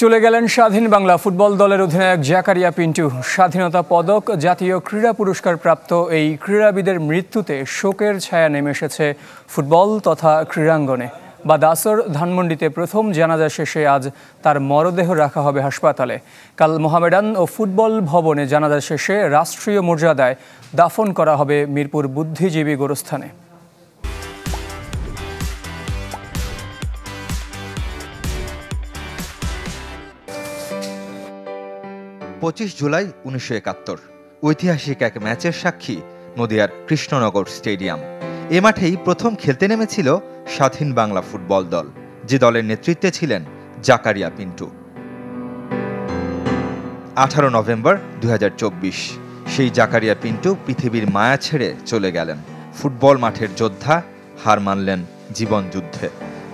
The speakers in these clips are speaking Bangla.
চলে গেলেন স্বাধীন বাংলা ফুটবল দলের অধিনায়ক জাকারিয়া পিন্টু। স্বাধীনতা পদক, জাতীয় ক্রীড়া পুরস্কার প্রাপ্ত এই ক্রীড়াবিদের মৃত্যুতে শোকের ছায়া নেমে এসেছে ফুটবল তথা ক্রীড়াঙ্গনে। বাদাসর ধানমন্ডিতে প্রথম জানাজা শেষে আজ তার মরদেহ রাখা হবে হাসপাতালে। কাল মোহামেডান ও ফুটবল ভবনে জানাজা শেষে রাষ্ট্রীয় মর্যাদায় দাফন করা হবে মিরপুর বুদ্ধিজীবী গোরস্থানে। 25 জুলাই 1971 ঐতিহাসিক এক ম্যাচের সাক্ষী নদিয়ার কৃষ্ণনগর স্টেডিয়াম। এ মাঠেই প্রথম খেলতে নেমেছিল স্বাধীন বাংলা ফুটবল দল, যে দলের নেতৃত্বে ছিলেন জাকারিয়া পিন্টু। 18 নভেম্বর 2024 সেই জাকারিয়া পিন্টু পৃথিবীর মায়া ছেড়ে চলে গেলেন। ফুটবল মাঠের যোদ্ধা হার মানলেন জীবন যুদ্ধে,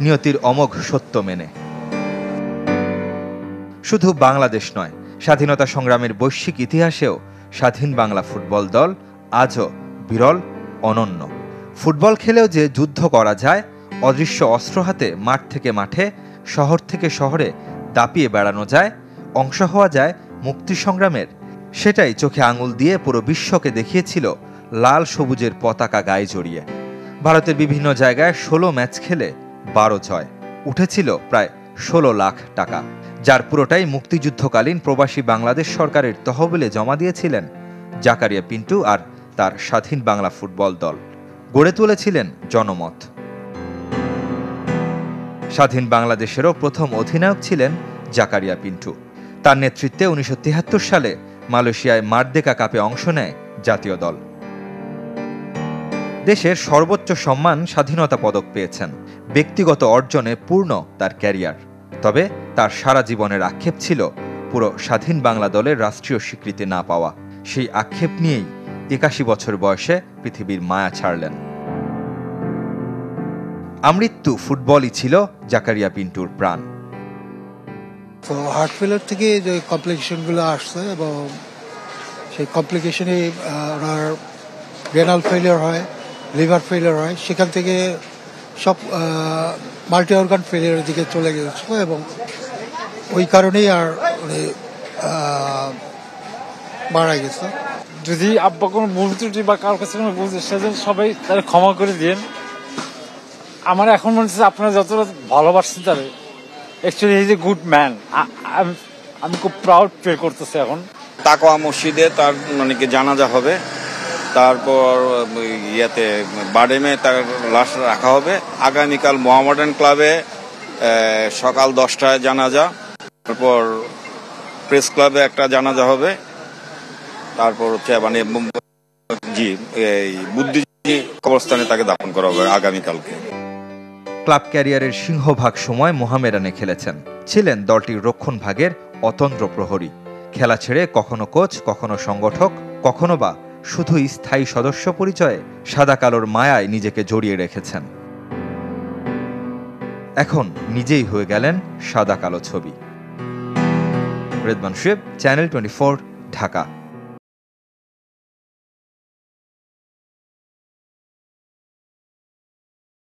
নিয়তির অমোঘ সত্য মেনে। শুধু বাংলাদেশ নয়, স্বাধীনতা সংগ্রামের বৈশ্বিক ইতিহাসেও স্বাধীন বাংলা ফুটবল দল আজও বিরল, অনন্য। ফুটবল খেলেও যে যুদ্ধ করা যায়, অদৃশ্য অস্ত্র হাতে মাঠ থেকে মাঠে, শহর থেকে শহরে দাপিয়ে বেড়ানো যায়, অংশ হওয়া যায় মুক্তি সংগ্রামের, সেটাই চোখে আঙুল দিয়ে পুরো বিশ্বকে দেখিয়েছিল লাল সবুজের পতাকা গায়ে জড়িয়ে। ভারতের বিভিন্ন জায়গায় 16 ম্যাচ খেলে 12 জয়, উঠেছিল প্রায় 16 লাখ টাকা, যার পুরোটাই মুক্তিযুদ্ধকালীন প্রবাসী বাংলাদেশ সরকারের তহবিলে জমা দিয়েছিলেন জাকারিয়া পিন্টু আর তার স্বাধীন বাংলা ফুটবল দল। গড়ে তুলেছিলেন জনমত। স্বাধীন বাংলাদেশেরও প্রথম অধিনায়ক ছিলেন জাকারিয়া পিন্টু। তার নেতৃত্বে 1973 সালে মালয়েশিয়ায় মারদেকা কাপে অংশ নেয় জাতীয় দল। দেশের সর্বোচ্চ সম্মান স্বাধীনতা পদক পেয়েছেন। ব্যক্তিগত অর্জনে পূর্ণ তার ক্যারিয়ার। তবে তার সারা জীবনের আক্ষেপ ছিল পুরো স্বাধীন বাংলা দলের রাষ্ট্রীয় স্বীকৃতি না পাওয়া। সেই আক্ষেপ নিয়েই 81 বছর বয়সে পৃথিবীর মায়া ছাড়লেন। আমৃত্যু ফুটবলই ছিল জাকারিয়া পিন্টুর প্রাণ। তো হার্ট ফেলিয়ার থেকে যে কমপ্লিকেশনগুলো আসছে এবং সেই কমপ্লিকেশনে ওনার রেনাল ফেলিয়ার হয়, লিভার ফেলিয়ার হয়, সেখান থেকে সব মাল্টি অর্গান ফেলিয়ারের দিকে চলে গেছিল এবং ওই কারণেই আর মারা গেছে। যদি আব্বা কোনো ভুল ত্রুটি বা কারোর কাছে কোনো ভুল সেজন্য সবাই তারা ক্ষমা করে দিন। আমার এখন মনে হচ্ছে আপনারা যতটা ভালোবাসছেন তারা, actually is a good man. আমি খুব প্রাউড ফিল করতেছি এখন। তাকওয়া মসজিদে তার অনেকে জানাজা হবে, তারপর ইয়েতে বাডেমে তার লাশ রাখা হবে। আগামীকাল মোহামেডান ক্লাবে সকাল 10টায় জানাজা, তারপর প্রেস ক্লাবে একটা জানাজা হবে, তারপর হচ্ছে মানে এই বুদ্ধিজীবী কবরস্থানে তাকে দাফন করা হবে আগামীকালকে। ক্লাব ক্যারিয়ারের সিংহভাগ সময় মোহামেডানে খেলেছেন, ছিলেন দলটির রক্ষণভাগের অতন্দ্র প্রহরী। খেলা ছেড়ে কখনো কোচ, কখনো সংগঠক, কখনো বা শুধুই স্থায়ী সদস্য পরিচয়ে সাদা কালোর মায়ায় নিজেকে জড়িয়ে রেখেছেন। এখন নিজেই হয়ে গেলেন সাদা কালো ছবি। রেদমান শিব, চ্যানেল 24, ঢাকা।